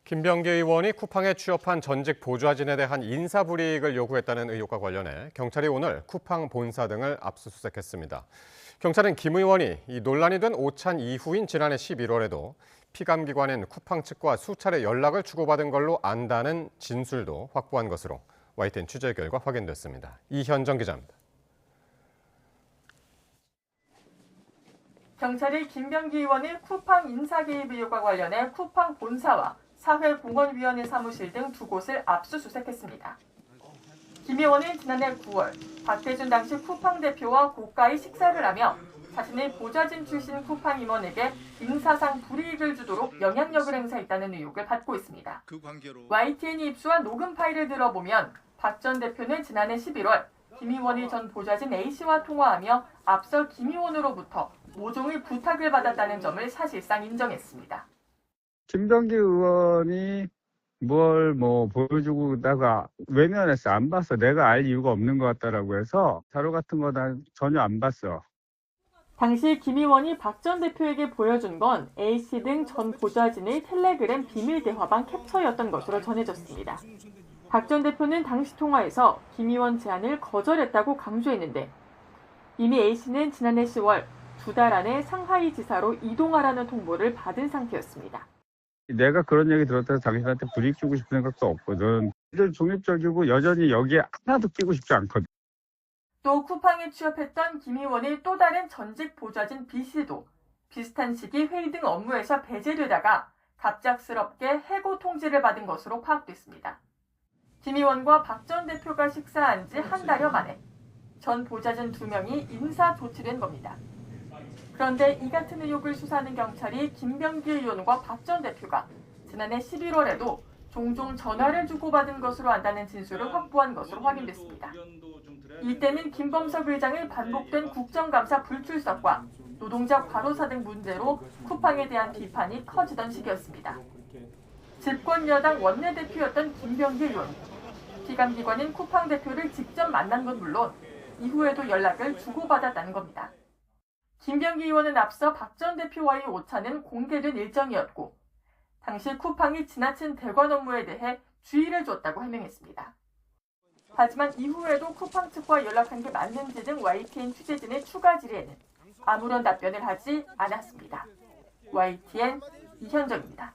김병기 의원이 쿠팡에 취업한 전직 보좌진에 대한 인사불이익을 요구했다는 의혹과 관련해 경찰이 오늘 쿠팡 본사 등을 압수수색했습니다. 경찰은 김 의원이 이 논란이 된 오찬 이후인 지난해 11월에도 피감기관인 쿠팡 측과 수차례 연락을 주고받은 걸로 안다는 진술도 확보한 것으로 YTN 취재 결과 확인됐습니다. 이현정 기자입니다. 경찰이 김병기 의원의 쿠팡 인사 개입 의혹과 관련해 쿠팡 본사와 사회공헌위원회 사무실 등 두 곳을 압수수색했습니다. 김 의원은 지난해 9월 박대준 당시 쿠팡 대표와 고가의 식사를 하며 자신의 보좌진 출신 쿠팡 임원에게 인사상 불이익을 주도록 영향력을 행사했다는 의혹을 받고 있습니다. YTN이 입수한 녹음 파일을 들어보면 박 전 대표는 지난해 11월 김 의원이 전 보좌진 A씨와 통화하며 앞서 김 의원으로부터 모종의 부탁을 받았다는 점을 사실상 인정했습니다. 김병기 의원이 뭘 보여주고 외면했어. 안 봤어. 내가 알 이유가 없는 것 같다라고 해서 자료 같은 거 난 전혀 안 봤어. 당시 김 의원이 박 전 대표에게 보여준 건 A씨 등 전 보좌진의 텔레그램 비밀 대화방 캡처였던 것으로 전해졌습니다. 박 전 대표는 당시 통화에서 김 의원 제안을 거절했다고 강조했는데 이미 A씨는 지난해 10월 2달 안에 상하이 지사로 이동하라는 통보를 받은 상태였습니다. 내가 그런 얘기 들었다고 당신한테 불이익 주고 싶은 생각도 없거든. 중립적이고 여전히 여기에 하나도 끼고 싶지 않거든. 또 쿠팡에 취업했던 김 의원의 또 다른 전직 보좌진 B씨도 비슷한 시기 회의 등 업무에서 배제되다가 갑작스럽게 해고 통지를 받은 것으로 파악됐습니다. 김 의원과 박 전 대표가 식사한 지 한 달여 만에 전 보좌진 2명이 인사 조치된 겁니다. 그런데 이 같은 의혹을 수사하는 경찰이 김병기 의원과 박 전 대표가 지난해 11월에도 종종 전화를 주고받은 것으로 안다는 진술을 확보한 것으로 확인됐습니다. 이때는 김범석 의장의 반복된 국정감사 불출석과 노동자 과로사 등 문제로 쿠팡에 대한 비판이 커지던 시기였습니다. 집권 여당 원내대표였던 김병기 의원, 피감기관인 쿠팡 대표를 직접 만난 건 물론 이후에도 연락을 주고받았다는 겁니다. 김병기 의원은 앞서 박 전 대표와의 오찬은 공개된 일정이었고 당시 쿠팡이 지나친 대관 업무에 대해 주의를 줬다고 해명했습니다. 하지만 이후에도 쿠팡 측과 연락한 게 맞는지 등 YTN 취재진의 추가 질의에는 아무런 답변을 하지 않았습니다. YTN 이현정입니다.